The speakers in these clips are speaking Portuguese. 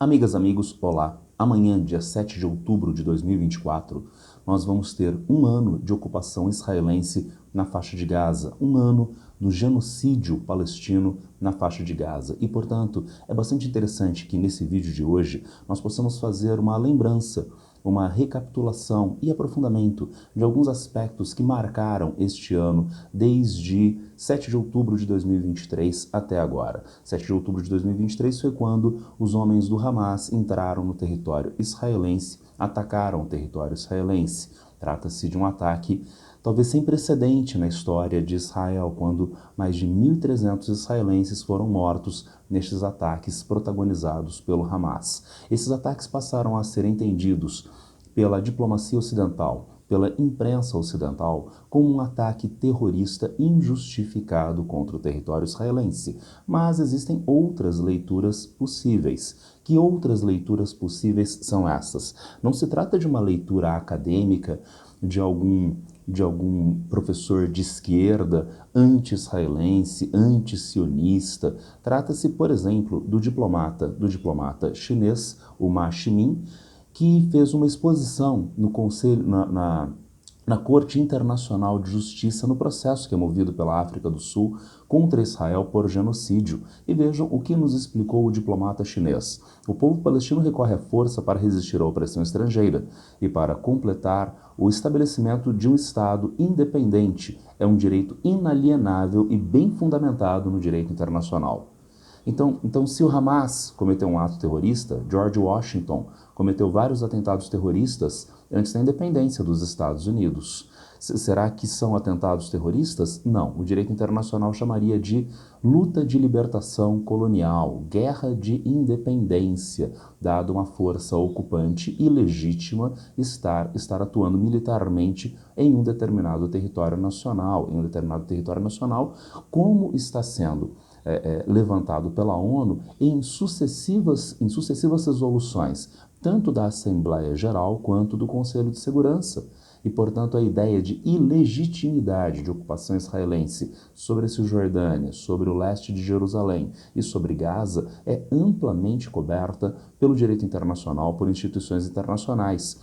Amigas, amigos, olá! Amanhã, dia 7 de outubro de 2024, nós vamos ter um ano de ocupação israelense na faixa de Gaza, um ano do genocídio palestino na faixa de Gaza. E, portanto, é bastante interessante que nesse vídeo de hoje nós possamos fazer uma lembrança, uma recapitulação e aprofundamento de alguns aspectos que marcaram este ano desde 7 de outubro de 2023 até agora. 7 de outubro de 2023 foi quando os homens do Hamas entraram no território israelense, atacaram o território israelense. Trata-se de um ataque talvez sem precedente na história de Israel, quando mais de 1.300 israelenses foram mortos nestes ataques protagonizados pelo Hamas. Esses ataques passaram a ser entendidos pela diplomacia ocidental, pela imprensa ocidental, como um ataque terrorista injustificado contra o território israelense. Mas existem outras leituras possíveis. Que outras leituras possíveis são essas? Não se trata de uma leitura acadêmica de algum professor de esquerda, anti-israelense, anti-sionista. Trata-se, por exemplo, do diplomata chinês, o Ma Ximin, que fez uma exposição no Conselho, na Corte Internacional de Justiça no processo que é movido pela África do Sul contra Israel por genocídio. E vejam o que nos explicou o diplomata chinês. O povo palestino recorre à força para resistir à opressão estrangeira e para completar o estabelecimento de um Estado independente. É um direito inalienável e bem fundamentado no direito internacional. Então, se o Hamas cometeu um ato terrorista, George Washington cometeu vários atentados terroristas antes da independência dos Estados Unidos. Será que são atentados terroristas? Não. O direito internacional chamaria de luta de libertação colonial, guerra de independência, dado uma força ocupante ilegítima estar atuando militarmente em um determinado território nacional, como está sendo levantado pela ONU em sucessivas resoluções, tanto da Assembleia Geral quanto do Conselho de Segurança. E, portanto, a ideia de ilegitimidade de ocupação israelense sobre a Cisjordânia, sobre o leste de Jerusalém e sobre Gaza é amplamente coberta pelo direito internacional, por instituições internacionais,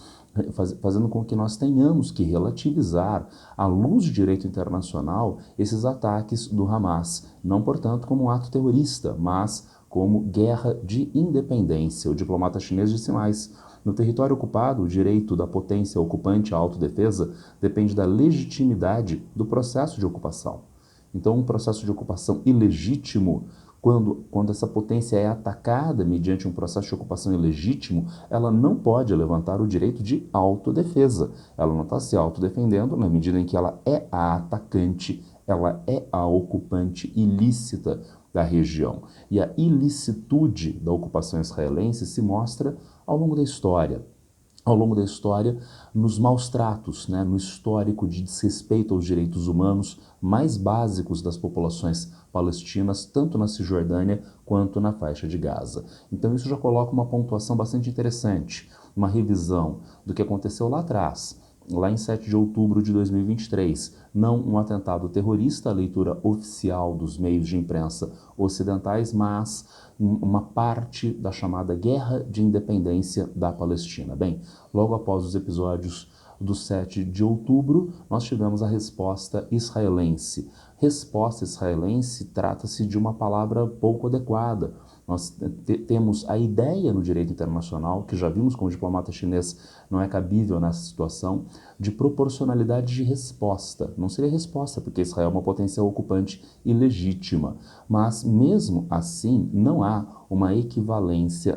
fazendo com que nós tenhamos que relativizar, à luz do direito internacional, esses ataques do Hamas, não, portanto, como um ato terrorista, mas como guerra de independência. O diplomata chinês disse mais: no território ocupado, o direito da potência ocupante à autodefesa depende da legitimidade do processo de ocupação. Então, um processo de ocupação ilegítimo, quando essa potência é atacada mediante um processo de ocupação ilegítimo, ela não pode levantar o direito de autodefesa. Ela não está se autodefendendo na medida em que ela é a atacante, ela é a ocupante ilícita da região. E a ilicitude da ocupação israelense se mostra ao longo da história. Ao longo da história, nos maus tratos, no histórico de desrespeito aos direitos humanos mais básicos das populações palestinas, tanto na Cisjordânia quanto na faixa de Gaza. Então isso já coloca uma pontuação bastante interessante, uma revisão do que aconteceu lá atrás, lá em 7 de outubro de 2023, não um atentado terrorista, a leitura oficial dos meios de imprensa ocidentais, mas uma parte da chamada Guerra de Independência da Palestina. Bem, logo após os episódios do 7 de outubro, nós tivemos a resposta israelense. Resposta israelense trata-se de uma palavra pouco adequada. Nós temos a ideia no direito internacional, que já vimos com o diplomata chinês, não é cabível nessa situação, de proporcionalidade de resposta. Não seria resposta, porque Israel é uma potência ocupante ilegítima. Mas, mesmo assim, não há uma equivalência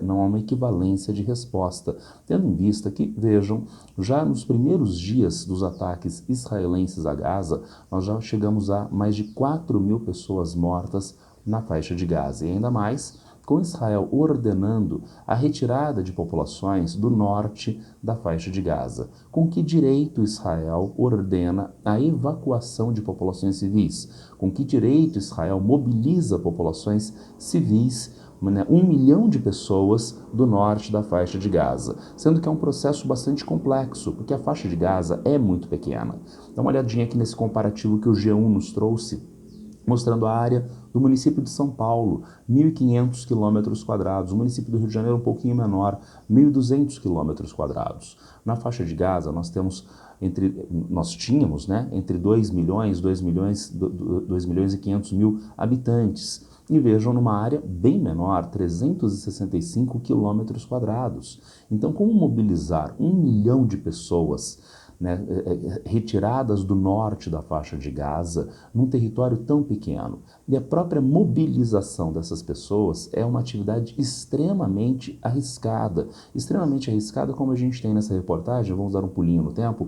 de resposta, tendo em vista que, vejam, já nos primeiros dias dos ataques israelenses a Gaza, nós já chegamos a mais de 4.000 pessoas mortas na faixa de Gaza, e ainda mais com Israel ordenando a retirada de populações do norte da faixa de Gaza. Com que direito Israel ordena a evacuação de populações civis? Com que direito Israel mobiliza populações civis, 1 milhão de pessoas do norte da faixa de Gaza? Sendo que é um processo bastante complexo, porque a faixa de Gaza é muito pequena. Dá uma olhadinha aqui nesse comparativo que o G1 nos trouxe mostrando a área do município de São Paulo, 1.500 quilômetros quadrados. O município do Rio de Janeiro um pouquinho menor, 1.200 quilômetros quadrados. Na faixa de Gaza, nós tínhamos, né, entre 2 milhões e 500 mil habitantes. E vejam, numa área bem menor, 365 quilômetros quadrados. Então, como mobilizar 1 milhão de pessoas, né, retiradas do norte da faixa de Gaza, num território tão pequeno? E a própria mobilização dessas pessoas é uma atividade extremamente arriscada, como a gente tem nessa reportagem. Vamos dar um pulinho no tempo.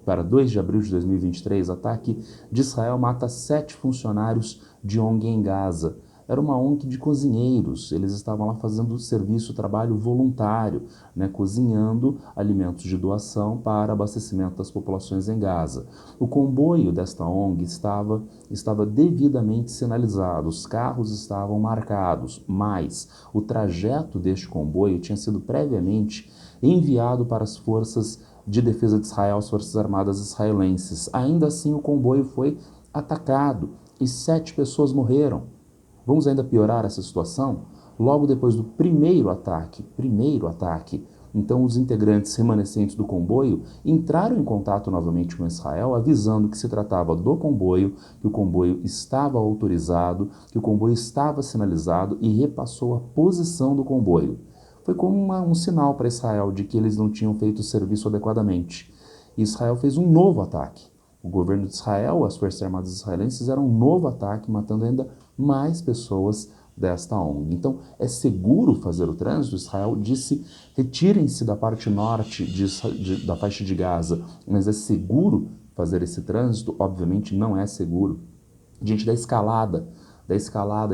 Para 2 de abril de 2023, ataque de Israel mata 7 funcionários de ONG em Gaza. Era uma ONG de cozinheiros, eles estavam lá fazendo serviço, trabalho voluntário, né, cozinhando alimentos de doação para abastecimento das populações em Gaza. O comboio desta ONG estava devidamente sinalizado, os carros estavam marcados, mas o trajeto deste comboio tinha sido previamente enviado para as forças de defesa de Israel, as forças armadas israelenses. Ainda assim, o comboio foi atacado e 7 pessoas morreram. Vamos ainda piorar essa situação? Logo depois do primeiro ataque, então os integrantes remanescentes do comboio entraram em contato novamente com Israel, avisando que se tratava do comboio, que o comboio estava autorizado, que o comboio estava sinalizado, e repassou a posição do comboio. Foi como um sinal para Israel de que eles não tinham feito o serviço adequadamente. E Israel fez um novo ataque. O governo de Israel, as forças armadas israelenses, fizeram um novo ataque, matando ainda mais pessoas desta ONG. Então, é seguro fazer o trânsito? Israel disse: retirem-se da parte norte da faixa de Gaza. Mas é seguro fazer esse trânsito? Obviamente não é seguro. Diante da escalada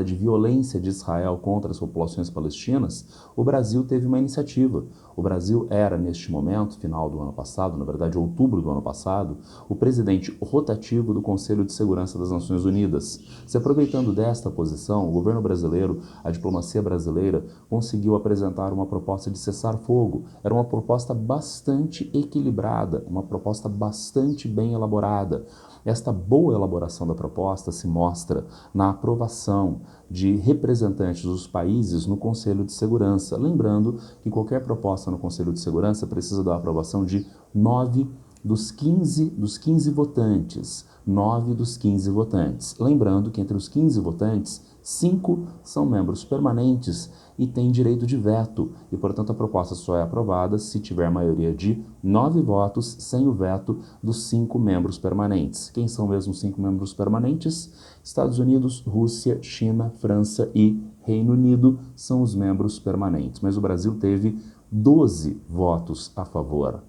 de violência de Israel contra as populações palestinas, o Brasil teve uma iniciativa. O Brasil era, neste momento, final do ano passado, na verdade, outubro do ano passado, o presidente rotativo do Conselho de Segurança das Nações Unidas. Se aproveitando desta posição, o governo brasileiro, a diplomacia brasileira, conseguiu apresentar uma proposta de cessar-fogo. Era uma proposta bastante equilibrada, uma proposta bastante bem elaborada. Esta boa elaboração da proposta se mostra na aprovação de representantes dos países no Conselho de Segurança. Lembrando que qualquer proposta no Conselho de Segurança precisa da aprovação de 9 dos 15 votantes. 9 dos 15 votantes. Lembrando que entre os 15 votantes, 5 são membros permanentes e têm direito de veto, e, portanto, a proposta só é aprovada se tiver maioria de 9 votos, sem o veto dos 5 membros permanentes. Quem são mesmo os 5 membros permanentes? Estados Unidos, Rússia, China, França e Reino Unido são os membros permanentes. Mas o Brasil teve 12 votos a favor.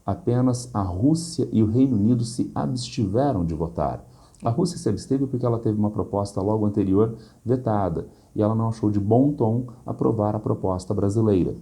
Apenas a Rússia e o Reino Unido se abstiveram de votar. A Rússia se absteve porque ela teve uma proposta logo anterior vetada, e ela não achou de bom tom aprovar a proposta brasileira.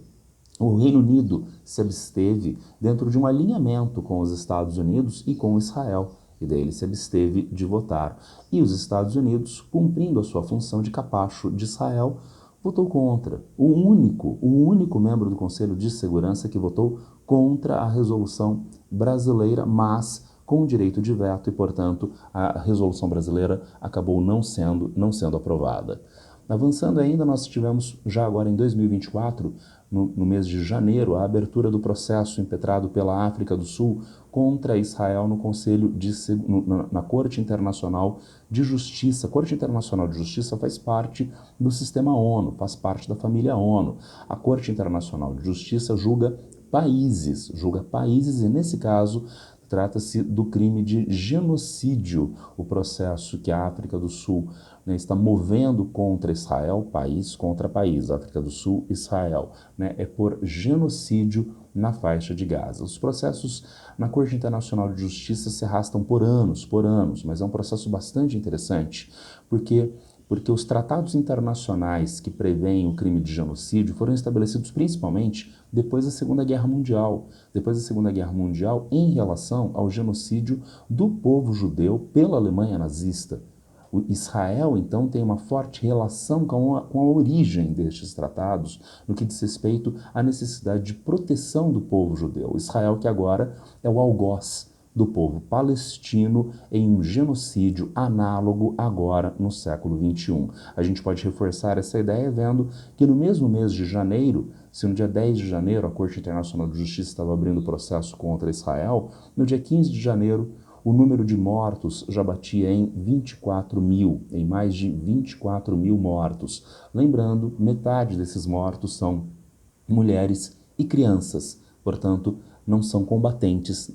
O Reino Unido se absteve dentro de um alinhamento com os Estados Unidos e com Israel, e daí ele se absteve de votar. E os Estados Unidos, cumprindo a sua função de capacho de Israel, votou contra. O único membro do Conselho de Segurança que votou contra a resolução brasileira, mas com direito de veto, e, portanto, a resolução brasileira acabou não sendo aprovada. Avançando ainda, nós tivemos, já agora em 2024, no mês de janeiro, a abertura do processo impetrado pela África do Sul contra Israel no Conselho na Corte Internacional de Justiça. A Corte Internacional de Justiça faz parte do sistema ONU, faz parte da família ONU. A Corte Internacional de Justiça julga países, e, nesse caso, trata-se do crime de genocídio, o processo que a África do Sul, né, está movendo contra Israel, país contra país, África do Sul, Israel, né, é por genocídio na faixa de Gaza. Os processos na Corte Internacional de Justiça se arrastam por anos, mas é um processo bastante interessante, porque os tratados internacionais que prevêem o crime de genocídio foram estabelecidos principalmente depois da Segunda Guerra Mundial. Em relação ao genocídio do povo judeu pela Alemanha nazista. O Israel, então, tem uma forte relação com a origem destes tratados, no que diz respeito à necessidade de proteção do povo judeu. Israel, que agora é o algoz do povo palestino em um genocídio análogo agora no século XXI. A gente pode reforçar essa ideia vendo que no mesmo mês de janeiro, se no dia 10 de janeiro a Corte Internacional de Justiça estava abrindo processo contra Israel, no dia 15 de janeiro o número de mortos já batia em 24 mil, em mais de 24 mil mortos. Lembrando, metade desses mortos são mulheres e crianças, portanto, não são combatentes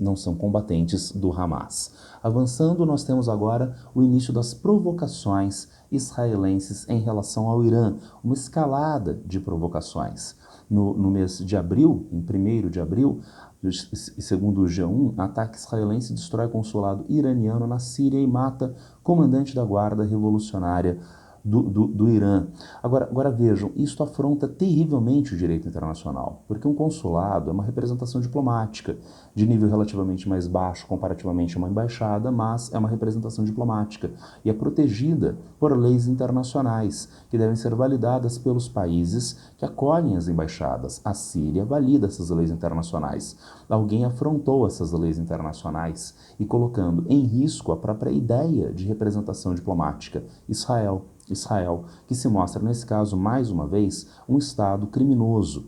do Hamas. Avançando, nós temos agora o início das provocações israelenses em relação ao Irã, uma escalada de provocações. No mês de abril, em 1º de abril, segundo o G1, ataque israelense destrói consulado iraniano na Síria e mata comandante da Guarda Revolucionária do Irã. Agora vejam, isso afronta terrivelmente o direito internacional, porque um consulado é uma representação diplomática, de nível relativamente mais baixo comparativamente a uma embaixada, mas é uma representação diplomática e é protegida por leis internacionais, que devem ser validadas pelos países que acolhem as embaixadas. A Síria valida essas leis internacionais. Alguém afrontou essas leis internacionais e colocando em risco a própria ideia de representação diplomática. Israel, que se mostra, nesse caso, mais uma vez, um Estado criminoso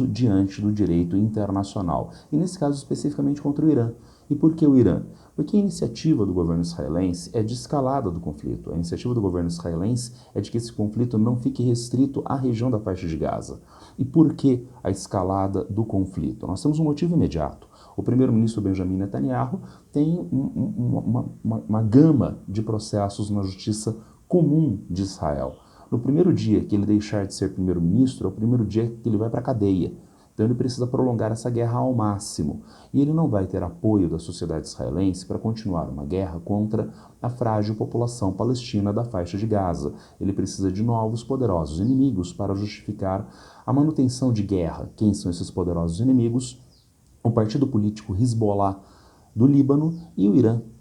diante do direito internacional, e nesse caso especificamente contra o Irã. E por que o Irã? Porque a iniciativa do governo israelense é de escalada do conflito. A iniciativa do governo israelense é de que esse conflito não fique restrito à região da faixa de Gaza. E por que a escalada do conflito? Nós temos um motivo imediato. O primeiro-ministro Benjamin Netanyahu tem uma gama de processos na justiça comum de Israel. No primeiro dia que ele deixar de ser primeiro-ministro, é o primeiro dia que ele vai para a cadeia. Então ele precisa prolongar essa guerra ao máximo. E ele não vai ter apoio da sociedade israelense para continuar uma guerra contra a frágil população palestina da faixa de Gaza. Ele precisa de novos poderosos inimigos para justificar a manutenção de guerra. Quem são esses poderosos inimigos? O partido político Hezbollah do Líbano e o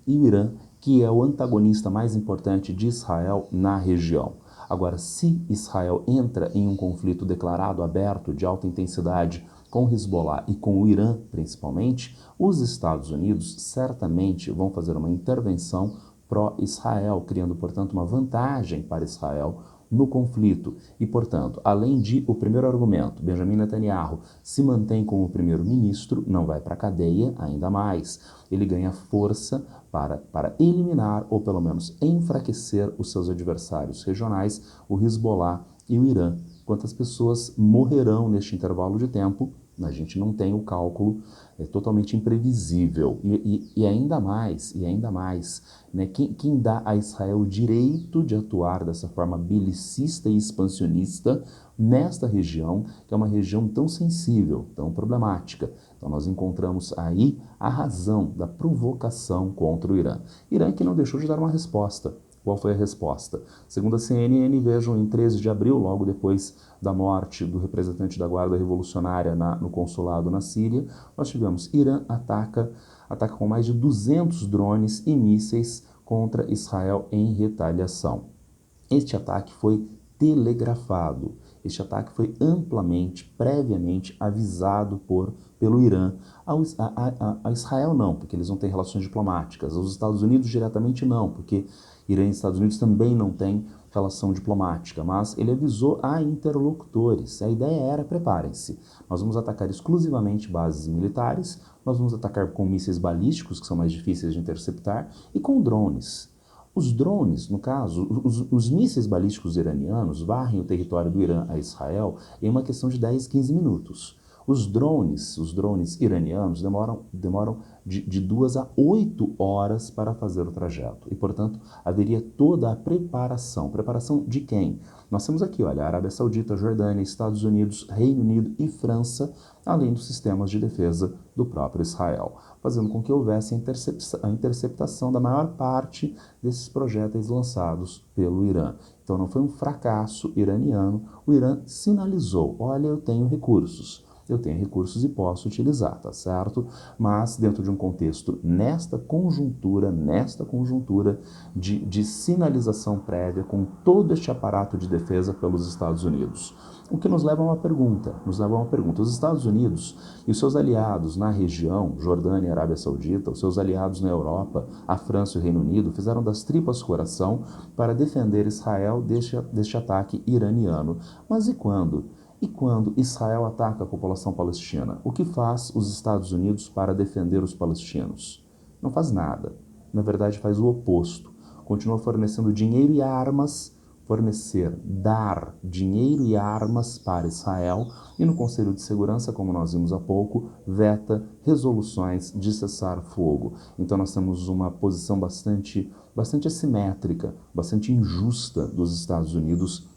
Irã, que é o antagonista mais importante de Israel na região. Agora, se Israel entra em um conflito declarado aberto de alta intensidade com Hezbollah e com o Irã, principalmente, os Estados Unidos certamente vão fazer uma intervenção pró-Israel, criando, portanto, uma vantagem para Israel no conflito. E, portanto, além de o primeiro argumento, Benjamin Netanyahu se mantém como primeiro-ministro, não vai para a cadeia, ainda mais. Ele ganha força para eliminar ou pelo menos enfraquecer os seus adversários regionais, o Hezbollah e o Irã. Quantas pessoas morrerão neste intervalo de tempo? A gente não tem o cálculo, é totalmente imprevisível. E ainda mais, né, quem dá a Israel o direito de atuar dessa forma belicista e expansionista nesta região, que é uma região tão sensível, tão problemática. Então nós encontramos aí a razão da provocação contra o Irã. Irã que não deixou de dar uma resposta. Qual foi a resposta? Segundo a CNN, vejam, em 13 de abril, logo depois da morte do representante da Guarda Revolucionária no consulado na Síria, nós tivemos Irã ataca com mais de 200 drones e mísseis contra Israel em retaliação. Este ataque foi telegrafado. Este ataque foi amplamente, previamente avisado pelo Irã. A Israel não, porque eles não têm relações diplomáticas. Aos Estados Unidos diretamente não, porque Irã e Estados Unidos também não têm relação diplomática, mas ele avisou a interlocutores. A ideia era: preparem-se, nós vamos atacar exclusivamente bases militares, nós vamos atacar com mísseis balísticos, que são mais difíceis de interceptar, e com drones. Os drones, no caso, os mísseis balísticos iranianos varrem o território do Irã a Israel em uma questão de 10, 15 minutos. Os drones iranianos demoram de 2 a 8 horas para fazer o trajeto. E, portanto, haveria toda a preparação. Preparação de quem? Nós temos aqui, olha, Arábia Saudita, Jordânia, Estados Unidos, Reino Unido e França, além dos sistemas de defesa do próprio Israel, fazendo com que houvesse a interceptação da maior parte desses projéteis lançados pelo Irã. Então não foi um fracasso iraniano, o Irã sinalizou: olha, eu tenho recursos. eu tenho recursos e posso utilizar, tá certo? Mas dentro de um contexto, nesta conjuntura de sinalização prévia com todo este aparato de defesa pelos Estados Unidos. O que nos leva a uma pergunta, os Estados Unidos e os seus aliados na região, Jordânia e Arábia Saudita, os seus aliados na Europa, a França e o Reino Unido, fizeram das tripas coração para defender Israel deste ataque iraniano. Mas e quando? E quando Israel ataca a população palestina? O que faz os Estados Unidos para defender os palestinos? Não faz nada. Na verdade, faz o oposto. Continua fornecendo dinheiro e armas, dar dinheiro e armas para Israel e no Conselho de Segurança, como nós vimos há pouco, veta resoluções de cessar-fogo. Então nós temos uma posição bastante assimétrica, bastante injusta dos Estados Unidos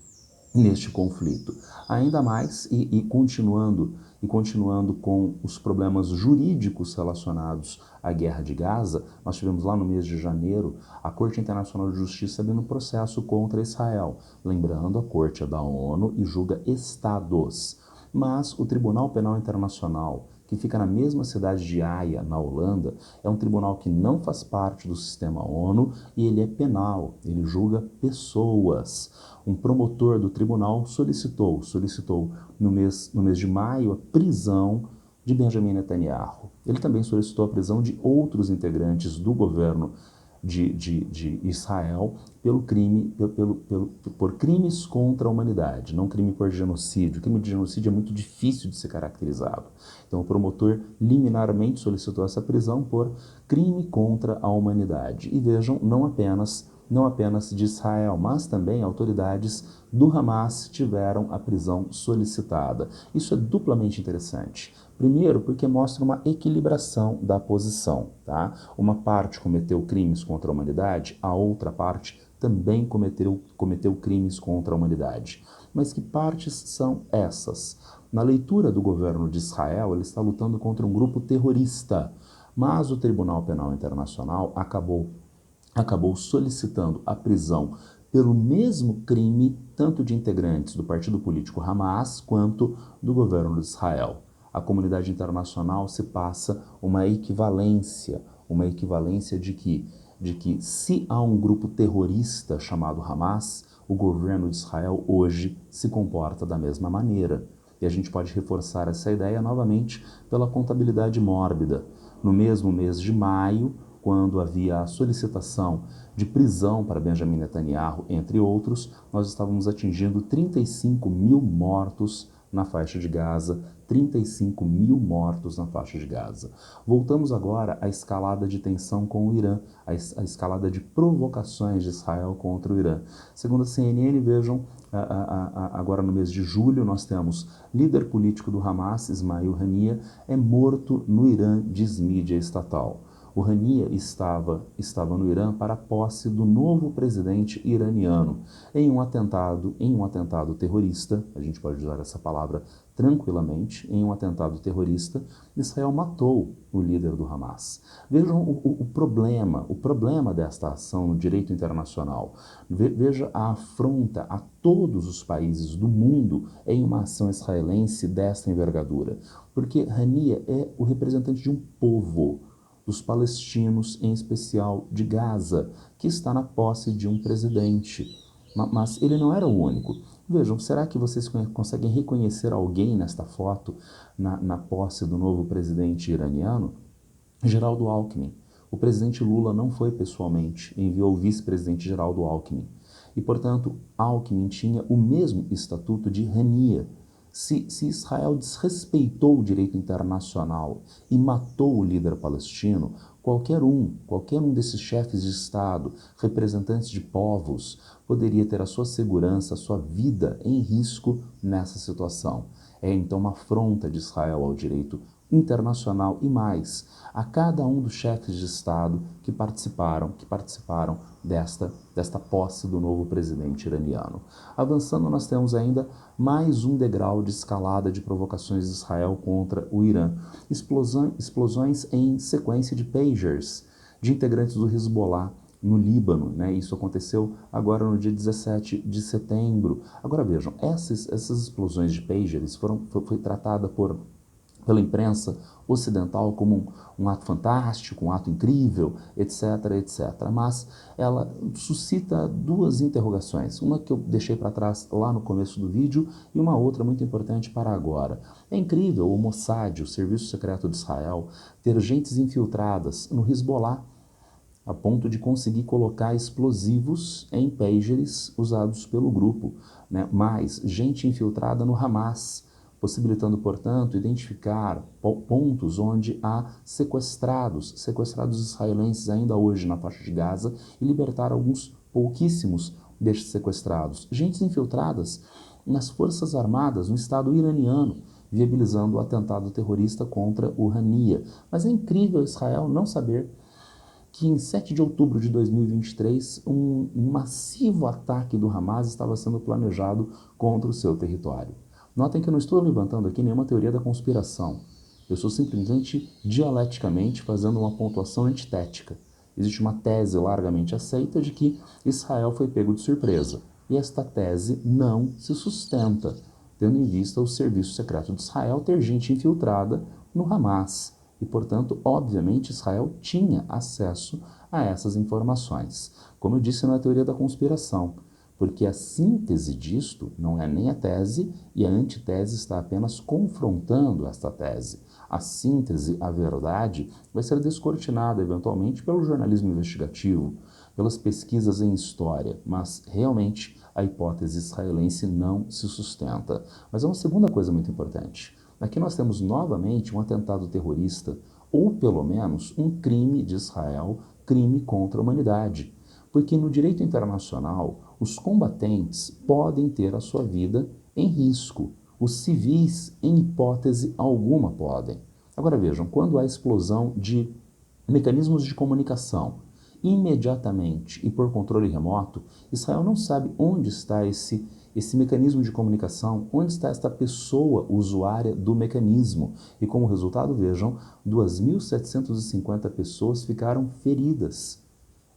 neste conflito. Ainda mais, continuando com os problemas jurídicos relacionados à guerra de Gaza, nós tivemos lá no mês de janeiro a Corte Internacional de Justiça abrindo um processo contra Israel. Lembrando, a Corte é da ONU e julga estados. Mas o Tribunal Penal Internacional, que fica na mesma cidade de Haia, na Holanda, é um tribunal que não faz parte do sistema ONU e ele é penal, ele julga pessoas. Um promotor do tribunal solicitou no mês de maio a prisão de Benjamin Netanyahu. Ele também solicitou a prisão de outros integrantes do governo de Israel por crimes contra a humanidade, não crime por genocídio. O crime de genocídio é muito difícil de ser caracterizado. Então o promotor liminarmente solicitou essa prisão por crime contra a humanidade. E vejam, não apenas de Israel, mas também autoridades do Hamas tiveram a prisão solicitada. Isso é duplamente interessante. Primeiro, porque mostra uma equilibração da posição, tá? Uma parte cometeu crimes contra a humanidade, a outra parte também cometeu crimes contra a humanidade. Mas que partes são essas? Na leitura do governo de Israel, ele está lutando contra um grupo terrorista, mas o Tribunal Penal Internacional acabou solicitando a prisão pelo mesmo crime, tanto de integrantes do partido político Hamas quanto do governo de Israel. A comunidade internacional se passa uma equivalência de que se há um grupo terrorista chamado Hamas, o governo de Israel hoje se comporta da mesma maneira. E a gente pode reforçar essa ideia novamente pela contabilidade mórbida. No mesmo mês de maio, quando havia a solicitação de prisão para Benjamin Netanyahu, entre outros, nós estávamos atingindo 35 mil mortos na faixa de Gaza, 35 mil mortos na faixa de Gaza. Voltamos agora à escalada de tensão com o Irã, à escalada de provocações de Israel contra o Irã. Segundo a CNN, vejam, agora no mês de julho, nós temos líder político do Hamas, Ismail Haniyeh, é morto no Irã, diz mídia estatal. O Haniyeh estava no Irã para a posse do novo presidente iraniano. Em um atentado terrorista, a gente pode usar essa palavra tranquilamente, em um atentado terrorista, Israel matou o líder do Hamas. Vejam o problema desta ação no direito internacional. Veja a afronta a todos os países do mundo em uma ação israelense desta envergadura. Porque Haniyeh é o representante de um povo, dos palestinos, em especial de Gaza, que está na posse de um presidente. Mas ele não era o único. Vejam, será que vocês conseguem reconhecer alguém nesta foto, na posse do novo presidente iraniano? Geraldo Alckmin. O presidente Lula não foi pessoalmente, enviou o vice-presidente Geraldo Alckmin. E, portanto, Alckmin tinha o mesmo estatuto de Haniyeh. Se Israel desrespeitou o direito internacional e matou o líder palestino, qualquer um desses chefes de Estado, representantes de povos, poderia ter a sua segurança, a sua vida em risco nessa situação. É então uma afronta de Israel ao direito internacional e mais, a cada um dos chefes de Estado que participaram desta posse do novo presidente iraniano. Avançando, nós temos ainda mais um degrau de escalada de provocações de Israel contra o Irã. Explosões em sequência de pagers de integrantes do Hezbollah no Líbano, né? Isso aconteceu agora no dia 17 de setembro. Agora vejam, essas explosões de pagers foi tratada por pela imprensa ocidental como um ato fantástico, um ato incrível, etc, etc. Mas ela suscita duas interrogações, uma que eu deixei para trás lá no começo do vídeo e uma outra muito importante para agora. É incrível o Mossad, o Serviço Secreto de Israel, ter gentes infiltradas no Hezbollah, a ponto de conseguir colocar explosivos em pagers usados pelo grupo, né? Mais gente infiltrada no Hamas, possibilitando, portanto, identificar pontos onde há sequestrados israelenses ainda hoje na faixa de Gaza e libertar alguns pouquíssimos destes sequestrados. Gentes infiltradas nas forças armadas no Estado iraniano, viabilizando o atentado terrorista contra o Hania. Mas é incrível Israel não saber que em 7 de outubro de 2023, um massivo ataque do Hamas estava sendo planejado contra o seu território. Notem que eu não estou levantando aqui nenhuma teoria da conspiração. Eu estou simplesmente dialeticamente fazendo uma pontuação antitética. Existe uma tese largamente aceita de que Israel foi pego de surpresa. E esta tese não se sustenta, tendo em vista o Serviço Secreto de Israel ter gente infiltrada no Hamas. E, portanto, obviamente, Israel tinha acesso a essas informações. Como eu disse, não é teoria da conspiração, porque a síntese disto não é nem a tese e a antitese está apenas confrontando esta tese. A síntese, a verdade, vai ser descortinada eventualmente pelo jornalismo investigativo, pelas pesquisas em história, mas realmente a hipótese israelense não se sustenta. Mas é uma segunda coisa muito importante. Aqui nós temos novamente um atentado terrorista, ou pelo menos um crime de Israel, crime contra a humanidade. Porque no direito internacional, os combatentes podem ter a sua vida em risco. Os civis, em hipótese alguma, podem. Agora vejam, quando há explosão de mecanismos de comunicação, imediatamente e por controle remoto, Israel não sabe onde está esse mecanismo de comunicação, onde está esta pessoa usuária do mecanismo. E como resultado, vejam, 2.750 pessoas ficaram feridas.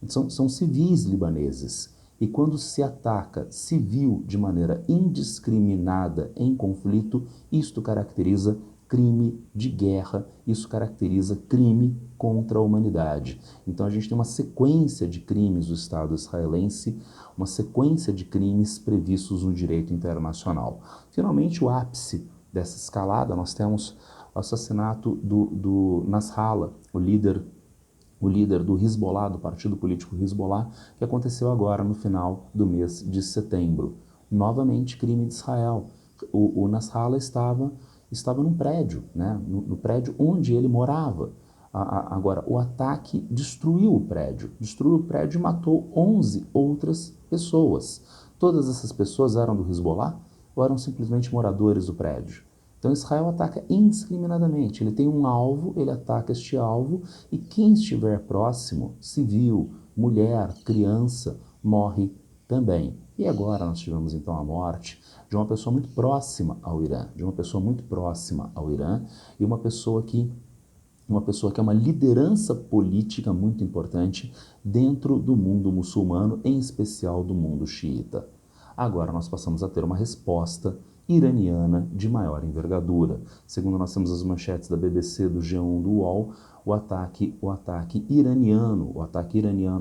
São civis libaneses. E quando se ataca civil de maneira indiscriminada em conflito, isto caracteriza crime de guerra, isso caracteriza crime contra a humanidade. Então a gente tem uma sequência de crimes do Estado israelense, uma sequência de crimes previstos no direito internacional. Finalmente, o ápice dessa escalada, nós temos o assassinato do Nasrallah, o líder do Hezbollah, do partido político Hezbollah, que aconteceu agora no final do mês de setembro. Novamente, crime de Israel. O Nasrallah estava num prédio, né? no prédio onde ele morava. Agora, o ataque destruiu o prédio e matou 11 outras pessoas. Todas essas pessoas eram do Hezbollah ou eram simplesmente moradores do prédio? Então Israel ataca indiscriminadamente, ele tem um alvo, ele ataca este alvo e quem estiver próximo, civil, mulher, criança, morre também. E agora nós tivemos então a morte de uma pessoa muito próxima ao Irã, e uma pessoa que é uma liderança política muito importante dentro do mundo muçulmano, em especial do mundo xiita. Agora nós passamos a ter uma resposta iraniana de maior envergadura. Segundo nós temos as manchetes da BBC, do G1, do UOL, o ataque iraniano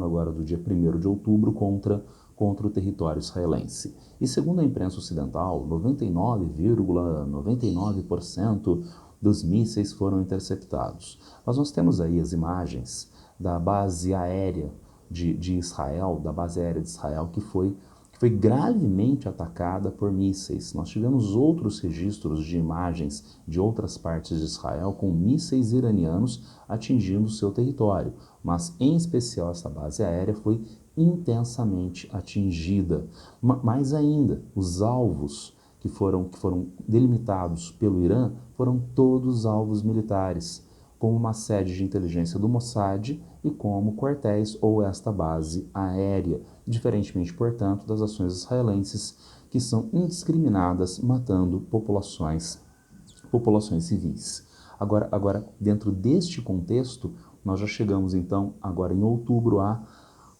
agora do dia 1º de outubro contra o território israelense. E segundo a imprensa ocidental, 99,99% dos mísseis foram interceptados. Mas nós temos aí as imagens da base aérea de Israel, que foi gravemente atacada por mísseis. Nós tivemos outros registros de imagens de outras partes de Israel com mísseis iranianos atingindo seu território, mas em especial essa base aérea foi intensamente atingida. Mais ainda, os alvos que foram delimitados pelo Irã foram todos alvos militares, como uma sede de inteligência do Mossad e como quartéis ou esta base aérea, diferentemente, portanto, das ações israelenses que são indiscriminadas, matando populações civis. Agora, dentro deste contexto, nós já chegamos então, agora em outubro, a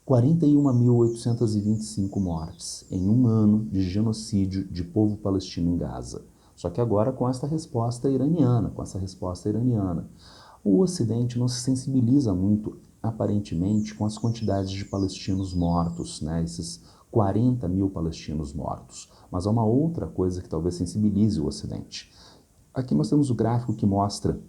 41.825 mortes em um ano de genocídio de povo palestino em Gaza. Só que agora com essa resposta iraniana, O Ocidente não se sensibiliza muito, aparentemente, com as quantidades de palestinos mortos, né? Esses 40 mil palestinos mortos. Mas há uma outra coisa que talvez sensibilize o Ocidente. Aqui nós temos o gráfico que mostra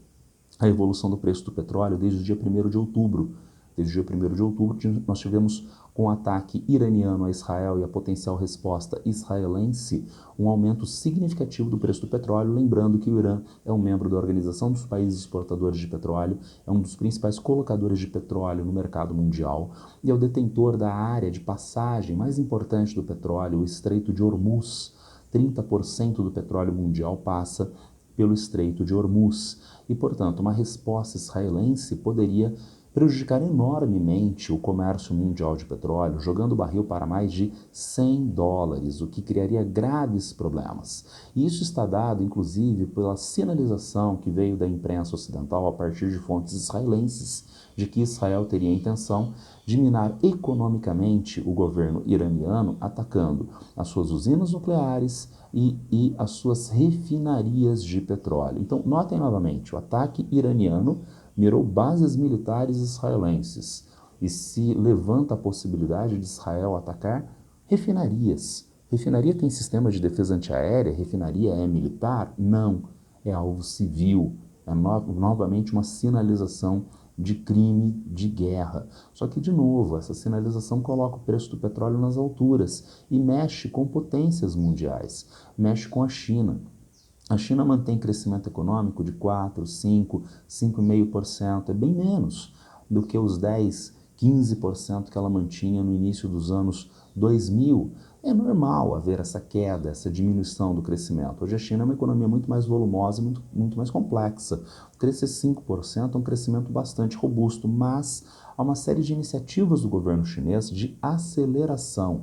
a evolução do preço do petróleo desde o dia 1º de outubro. Desde o dia 1º de outubro, nós tivemos, com o ataque iraniano a Israel e a potencial resposta israelense, um aumento significativo do preço do petróleo, lembrando que o Irã é um membro da Organização dos Países Exportadores de Petróleo, é um dos principais colocadores de petróleo no mercado mundial e é o detentor da área de passagem mais importante do petróleo, o Estreito de Hormuz. 30% do petróleo mundial passa pelo Estreito de Hormuz. E, portanto, uma resposta israelense poderia prejudicar enormemente o comércio mundial de petróleo, jogando o barril para mais de $100, o que criaria graves problemas. E isso está dado, inclusive, pela sinalização que veio da imprensa ocidental a partir de fontes israelenses, de que Israel teria a intenção de minar economicamente o governo iraniano, atacando as suas usinas nucleares e as suas refinarias de petróleo. Então, notem novamente, o ataque iraniano mirou bases militares israelenses e se levanta a possibilidade de Israel atacar refinarias. Refinaria tem sistema de defesa antiaérea? Refinaria é militar? Não, é alvo civil. É novamente uma sinalização de crime de guerra. Só que, de novo, essa sinalização coloca o preço do petróleo nas alturas e mexe com potências mundiais, mexe com a China. A China mantém crescimento econômico de 4, 5, 5,5%, é bem menos do que os 10, 15% que ela mantinha no início dos anos 2000. É normal haver essa queda, essa diminuição do crescimento. Hoje a China é uma economia muito mais volumosa e muito mais complexa. Crescer 5% é um crescimento bastante robusto, mas há uma série de iniciativas do governo chinês de aceleração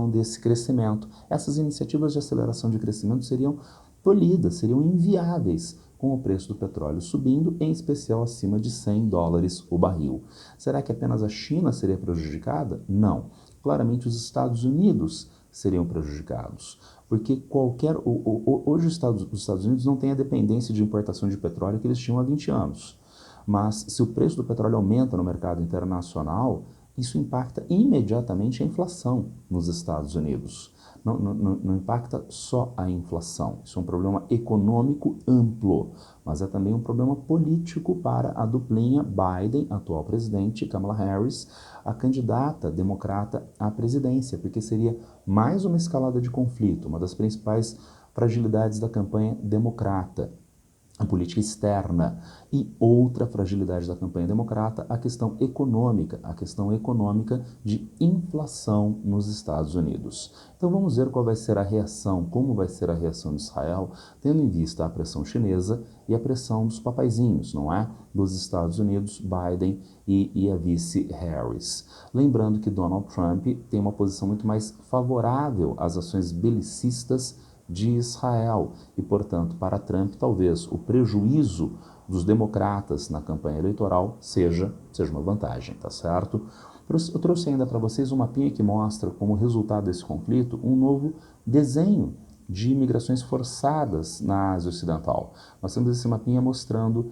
desse crescimento. Essas iniciativas de aceleração de crescimento seriam tolhidas, seriam inviáveis com o preço do petróleo subindo, em especial acima de $100 o barril. Será que apenas a China seria prejudicada? Não. Claramente os Estados Unidos seriam prejudicados, porque hoje os Estados Unidos não têm a dependência de importação de petróleo que eles tinham há 20 anos. Mas se o preço do petróleo aumenta no mercado internacional, isso impacta imediatamente a inflação nos Estados Unidos. Não impacta só a inflação, isso é um problema econômico amplo, mas é também um problema político para a duplinha Biden, atual presidente, e Kamala Harris, a candidata democrata à presidência, porque seria mais uma escalada de conflito, uma das principais fragilidades da campanha democrata. A política externa e outra fragilidade da campanha democrata, a questão econômica de inflação nos Estados Unidos. Então vamos ver qual vai ser a reação, como vai ser a reação de Israel, tendo em vista a pressão chinesa e a pressão dos papaizinhos, não é? Dos Estados Unidos, Biden e a vice Harris. Lembrando que Donald Trump tem uma posição muito mais favorável às ações belicistas de Israel e, portanto, para Trump, talvez o prejuízo dos democratas na campanha eleitoral seja uma vantagem, tá certo? Eu trouxe ainda para vocês um mapinha que mostra, como resultado desse conflito, um novo desenho de imigrações forçadas na Ásia Ocidental. Nós temos esse mapinha mostrando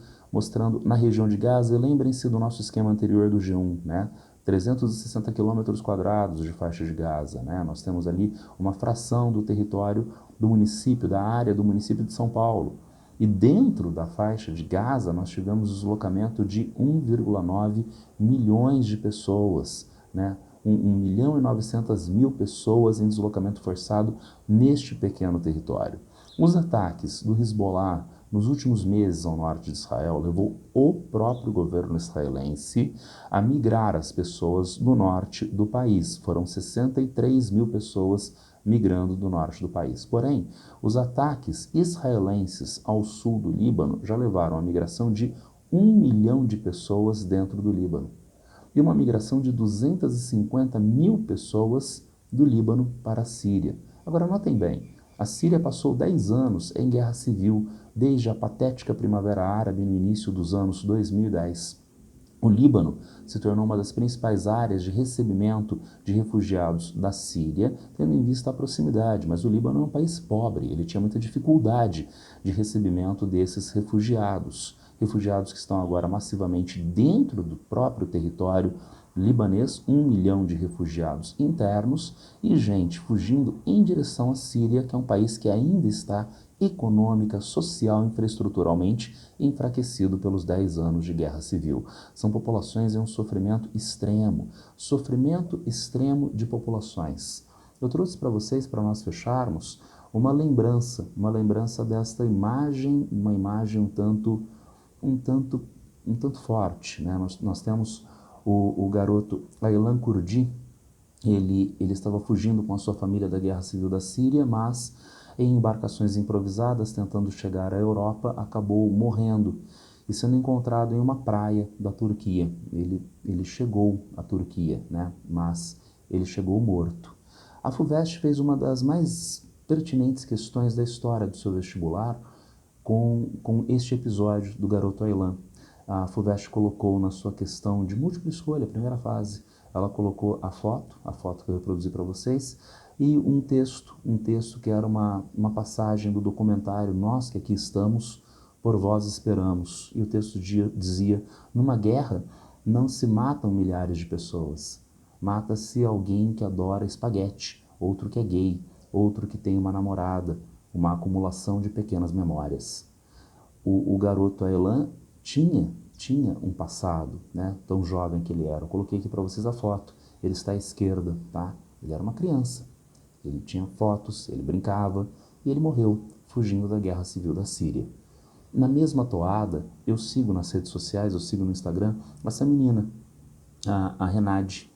na região de Gaza, lembrem-se do nosso esquema anterior do G1, né? 360 quilômetros quadrados de faixa de Gaza, né? Nós temos ali uma fração do território do município, da área do município de São Paulo. E dentro da faixa de Gaza, nós tivemos o deslocamento de 1,9 milhões de pessoas, né? 1.900.000 pessoas em deslocamento forçado neste pequeno território. Os ataques do Hezbollah nos últimos meses ao norte de Israel levou o próprio governo israelense a migrar as pessoas do norte do país. Foram 63 mil pessoas migrando do norte do país. Porém, os ataques israelenses ao sul do Líbano já levaram à migração de 1 milhão de pessoas dentro do Líbano e uma migração de 250 mil pessoas do Líbano para a Síria. Agora, notem bem, a Síria passou 10 anos em guerra civil, desde a patética Primavera Árabe no início dos anos 2010. O Líbano se tornou uma das principais áreas de recebimento de refugiados da Síria, tendo em vista a proximidade, mas o Líbano é um país pobre, ele tinha muita dificuldade de recebimento desses refugiados. Refugiados que estão agora massivamente dentro do próprio território libanês, 1 milhão de refugiados internos e gente fugindo em direção à Síria, que é um país que ainda está econômica, social e infraestruturalmente enfraquecido pelos 10 anos de guerra civil. São populações em um sofrimento extremo de populações. Eu trouxe para vocês, para nós fecharmos, uma lembrança desta imagem, uma imagem um tanto forte, né? Nós temos o garoto Aylan Kurdi. Ele estava fugindo com a sua família da guerra civil da Síria, mas em embarcações improvisadas, tentando chegar à Europa, acabou morrendo e sendo encontrado em uma praia da Turquia. Ele chegou à Turquia, né? Mas ele chegou morto. A FUVEST fez uma das mais pertinentes questões da história do seu vestibular com este episódio do garoto Aylan. A FUVEST colocou na sua questão de múltipla escolha, a primeira fase, ela colocou a foto que eu reproduzi para vocês, e um texto que era uma passagem do documentário Nós que aqui estamos, por vós esperamos. E o texto dizia, numa guerra não se matam milhares de pessoas, mata-se alguém que adora espaguete, outro que é gay, outro que tem uma namorada, uma acumulação de pequenas memórias. O garoto Aylan tinha um passado, né? Tão jovem que ele era. Eu coloquei aqui para vocês a foto. Ele está à esquerda, tá? Ele era uma criança. Ele tinha fotos, ele brincava e ele morreu fugindo da guerra civil da Síria. Na mesma toada, eu sigo nas redes sociais, eu sigo no Instagram essa menina, a Renade.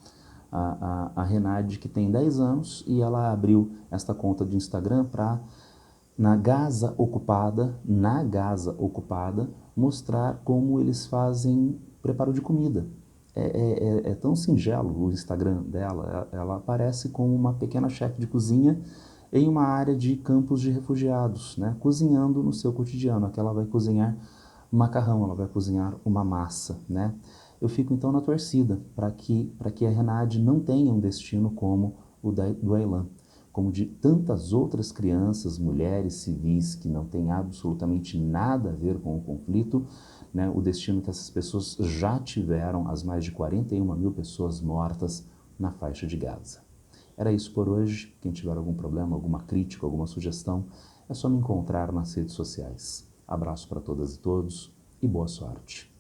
A Renade, que tem 10 anos, e ela abriu esta conta de Instagram para na Gaza ocupada, mostrar como eles fazem preparo de comida. É tão singelo o Instagram dela, ela aparece como uma pequena chefe de cozinha em uma área de campos de refugiados, né? Cozinhando no seu cotidiano. Aqui ela vai cozinhar macarrão, ela vai cozinhar uma massa, né? Eu fico então na torcida para que a Renade não tenha um destino como o do Aylan, como de tantas outras crianças, mulheres civis que não têm absolutamente nada a ver com o conflito, né? O destino que essas pessoas já tiveram, as mais de 41 mil pessoas mortas na faixa de Gaza. Era isso por hoje. Quem tiver algum problema, alguma crítica, alguma sugestão, é só me encontrar nas redes sociais. Abraço para todas e todos e boa sorte.